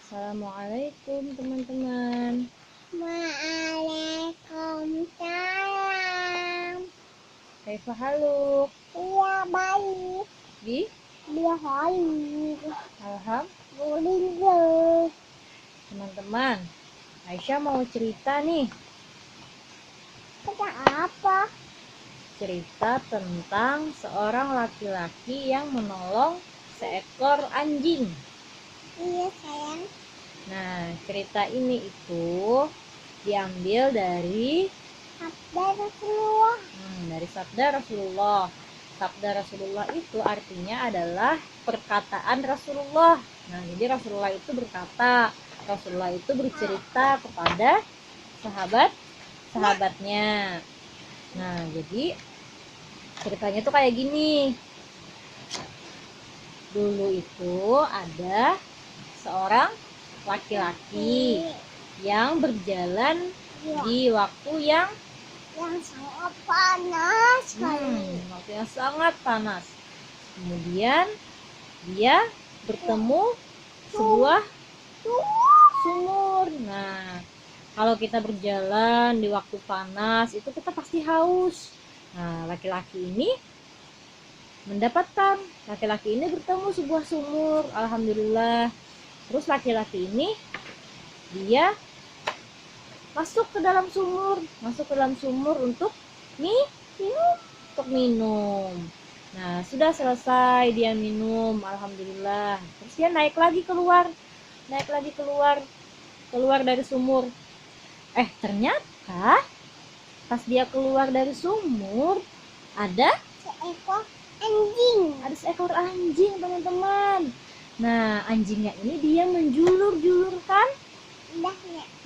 Assalamualaikum teman-teman. Waalaikumsalam. Kaifa haluk? Iya baik. Di? Dia baik. Alhamdulillah. Boleh. Teman-teman, Aisyah mau cerita nih. Kita apa? Cerita tentang seorang laki-laki yang menolong seekor anjing. Iya sayang. Nah, cerita ini itu diambil dari Sabda Rasulullah. dari sabda Rasulullah. Sabda Rasulullah itu artinya adalah perkataan Rasulullah. Nah, jadi Rasulullah itu berkata, Rasulullah itu bercerita kepada sahabatnya. Nah, jadi ceritanya tuh kayak gini. Dulu itu ada seorang laki-laki yang berjalan Iya. di waktu yang sangat panas sekali. waktu yang sangat panas. Kemudian dia bertemu sebuah sumur. Nah, kalau kita berjalan di waktu panas itu kita pasti haus. Nah, laki-laki ini bertemu sebuah sumur. Alhamdulillah. Terus laki-laki ini dia masuk ke dalam sumur untuk minum. Nah, sudah selesai dia minum, alhamdulillah. Terus dia naik lagi keluar dari sumur. Ternyata pas dia keluar dari sumur ada seekor anjing, teman-teman. Nah, anjingnya ini dia menjulur-julurkan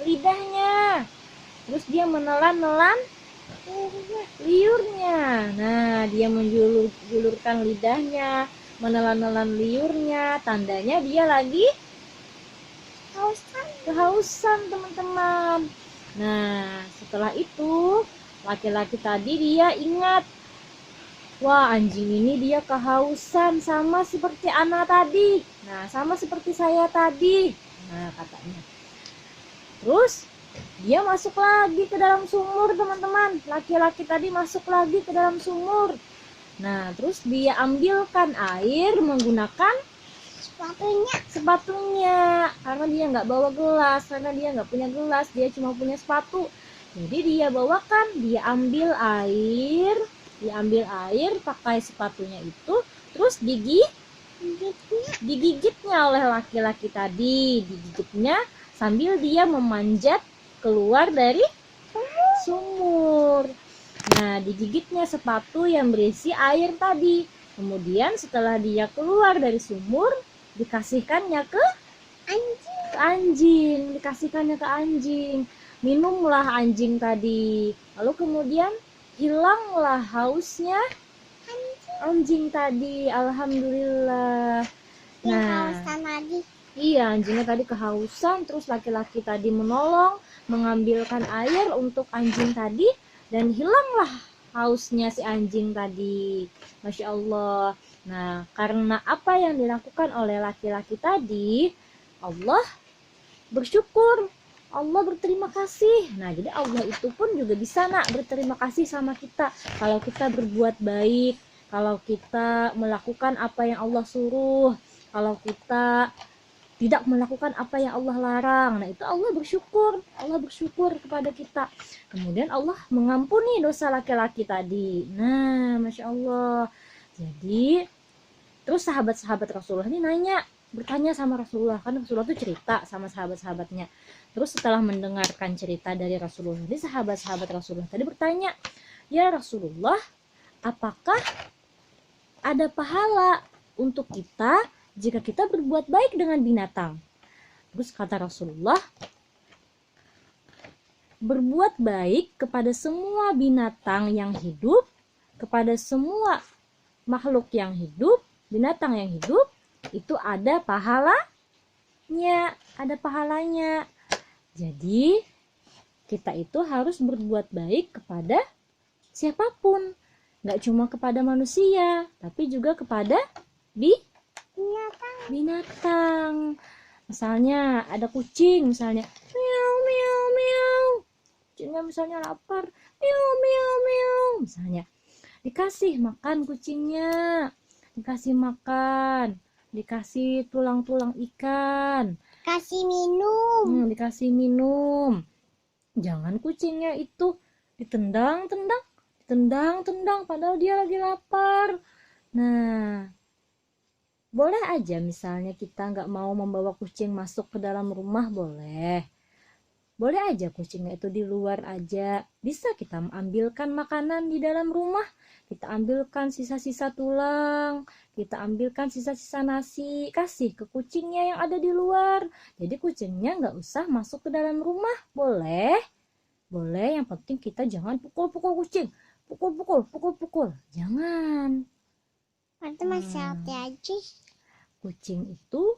lidahnya. Terus dia menelan liurnya. Nah, dia menjulurkan lidahnya, menelan liurnya. Tandanya dia lagi kehausan, teman-teman. Nah, setelah itu laki-laki tadi dia ingat, wah, anjing ini dia kehausan sama seperti anak tadi. Nah, sama seperti saya tadi. Nah, katanya. Terus dia masuk lagi ke dalam sumur, teman-teman. Laki-laki tadi masuk lagi ke dalam sumur. Nah, terus dia ambilkan air menggunakan sepatunya. Karena dia nggak bawa gelas, karena dia nggak punya gelas, dia cuma punya sepatu. Jadi dia ambil air pakai sepatunya itu, terus digigitnya oleh laki-laki tadi. Digigitnya sambil dia memanjat keluar dari sumur. Nah, digigitnya sepatu yang berisi air tadi. Kemudian setelah dia keluar dari sumur, dikasihkannya ke anjing. Minumlah anjing tadi. Lalu kemudian hilanglah hausnya anjing tadi. Alhamdulillah. Iya, anjingnya tadi kehausan. Terus laki-laki tadi menolong, mengambilkan air untuk anjing tadi, dan hilanglah hausnya si anjing tadi. Masya Allah. Nah, karena apa yang dilakukan oleh laki-laki tadi, Allah bersyukur, Allah berterima kasih. Nah, jadi Allah itu pun juga bisa berterima kasih sama kita kalau kita berbuat baik, kalau kita melakukan apa yang Allah suruh, kalau kita tidak melakukan apa yang Allah larang. Nah, itu Allah bersyukur kepada kita. Kemudian Allah mengampuni dosa laki-laki tadi. Nah, Masya Allah. Jadi terus sahabat-sahabat Rasulullah ini bertanya sama Rasulullah, kan Rasulullah itu cerita sama sahabat-sahabatnya. Terus setelah mendengarkan cerita dari Rasulullah, jadi sahabat-sahabat Rasulullah tadi bertanya, ya Rasulullah, apakah ada pahala untuk kita jika kita berbuat baik dengan binatang? Terus kata Rasulullah, berbuat baik kepada semua binatang yang hidup, kepada semua makhluk yang hidup, binatang yang hidup, itu ada pahalanya. Jadi kita itu harus berbuat baik kepada siapapun, gak cuma kepada manusia, tapi juga kepada binatang. Misalnya ada kucing misalnya, miau miau miau. Kucingnya misalnya lapar, miau miau miau. Misalnya dikasih makan kucingnya, dikasih makan, dikasih tulang-tulang ikan, Kasih minum. dikasih minum. Jangan kucingnya itu ditendang-tendang, ditendang-tendang padahal dia lagi lapar. Nah, boleh aja misalnya kita nggak mau membawa kucing masuk ke dalam rumah, boleh. Boleh aja kucingnya itu di luar aja. Bisa kita ambilkan makanan di dalam rumah. Kita ambilkan sisa-sisa tulang. Kita ambilkan sisa-sisa nasi. Kasih ke kucingnya yang ada di luar. Jadi kucingnya nggak usah masuk ke dalam rumah. Boleh. Boleh, yang penting kita jangan pukul-pukul kucing. Pukul-pukul, pukul-pukul. Jangan. Nanti masih hati aja. Kucing itu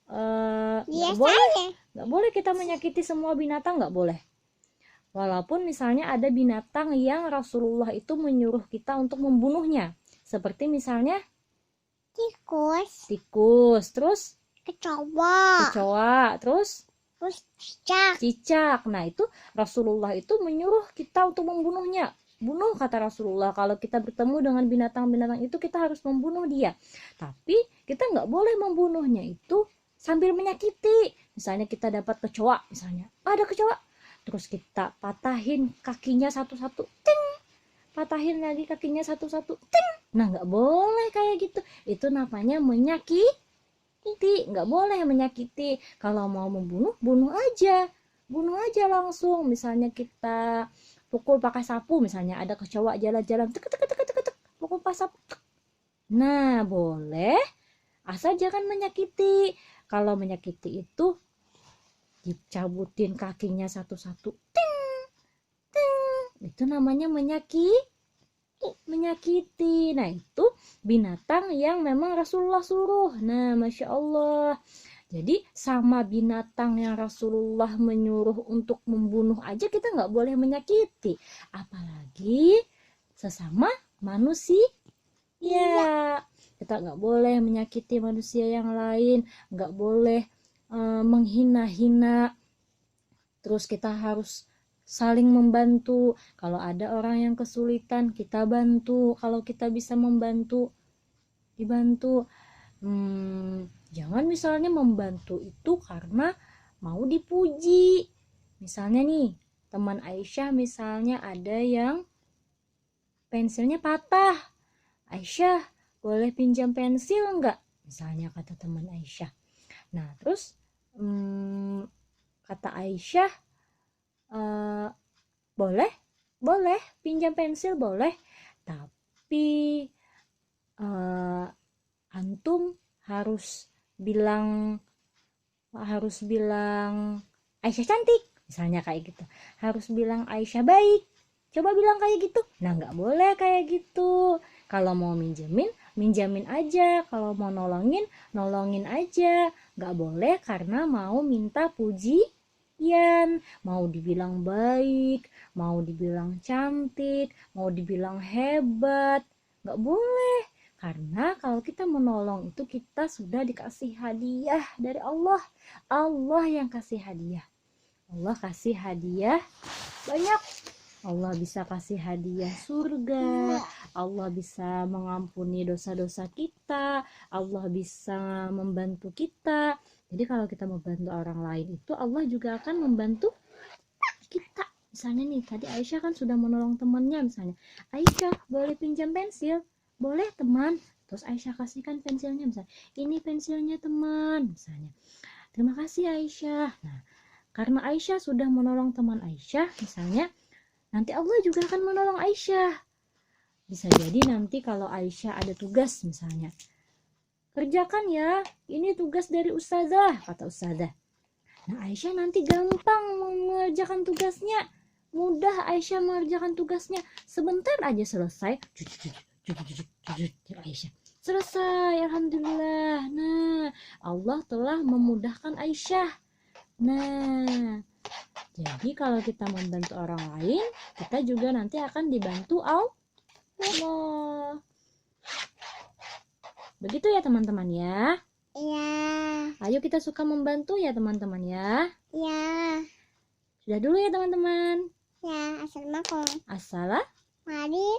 nggak Biasa boleh. aja. Nggak boleh kita menyakiti semua binatang, nggak boleh. Walaupun misalnya ada binatang yang Rasulullah itu menyuruh kita untuk membunuhnya. Seperti misalnya tikus, terus kecoa, terus cicak. Nah itu Rasulullah itu menyuruh kita untuk membunuhnya. Bunuh, kata Rasulullah. Kalau kita bertemu dengan binatang-binatang itu kita harus membunuh dia. Tapi kita nggak boleh membunuhnya itu sambil menyakiti. Misalnya kita dapat kecoa, misalnya ada kecoa, terus kita patahin kakinya satu-satu, ting, patahin lagi kakinya satu-satu, ting. Nah nggak boleh kayak gitu. Itu namanya menyakiti. Nggak boleh menyakiti. Kalau mau membunuh, bunuh aja langsung. Misalnya kita pukul pakai sapu, misalnya ada kecoa jalan-jalan, tek, pukul pakai sapu. Nah boleh, asal jangan menyakiti. Kalau menyakiti itu dicabutin kakinya satu-satu, ting, ting. Itu namanya menyakiti. Nah itu binatang yang memang Rasulullah suruh. Nah Masya Allah. Jadi sama binatang yang Rasulullah menyuruh untuk membunuh aja kita nggak boleh menyakiti. Apalagi sesama manusia. Ya, kita nggak boleh menyakiti manusia yang lain. Nggak boleh menghina-hina. Terus kita harus saling membantu. Kalau ada orang yang kesulitan, kita bantu. Kalau kita bisa membantu, dibantu. Jangan misalnya membantu itu karena mau dipuji. Misalnya nih, teman Aisyah misalnya ada yang pensilnya patah. Aisyah, boleh pinjam pensil enggak? Misalnya kata teman Aisyah. Nah, terus kata Aisyah, boleh pinjam pensil, boleh. Tapi antum harus bilang Aisyah cantik, misalnya kayak gitu. Harus bilang Aisyah baik. Coba bilang kayak gitu. Nah nggak boleh kayak gitu. Kalau mau minjamin aja. Kalau mau nolongin aja. Nggak boleh karena mau minta pujian, mau dibilang baik, mau dibilang cantik, mau dibilang hebat. Nggak boleh. Karena kalau kita menolong itu kita sudah dikasih hadiah dari Allah. Allah yang kasih hadiah. Allah kasih hadiah banyak. Allah bisa kasih hadiah surga. Allah bisa mengampuni dosa-dosa kita. Allah bisa membantu kita. Jadi kalau kita membantu orang lain itu Allah juga akan membantu kita. Misalnya nih, tadi Aisyah kan sudah menolong temannya. Misalnya, Aisyah boleh pinjam pensil? Boleh teman. Terus Aisyah kasihkan pensilnya, misalnya ini pensilnya teman, misalnya terima kasih Aisyah. Nah karena Aisyah sudah menolong teman Aisyah, misalnya nanti Allah juga akan menolong Aisyah. Bisa jadi nanti kalau Aisyah ada tugas, misalnya kerjakan ya, ini tugas dari ustazah, kata ustazah. Nah Aisyah nanti gampang mengerjakan tugasnya, mudah Aisyah mengerjakan tugasnya, sebentar aja selesai. Aisyah selesai, alhamdulillah. Nah Allah telah memudahkan Aisyah. Nah jadi kalau kita membantu orang lain, kita juga nanti akan dibantu Allah. Begitu ya teman-teman ya. Iya. Ayo kita suka membantu ya teman-teman ya. Ya. Sudah dulu ya teman-teman. Ya, assalamualaikum. Assalamualaikum. Mari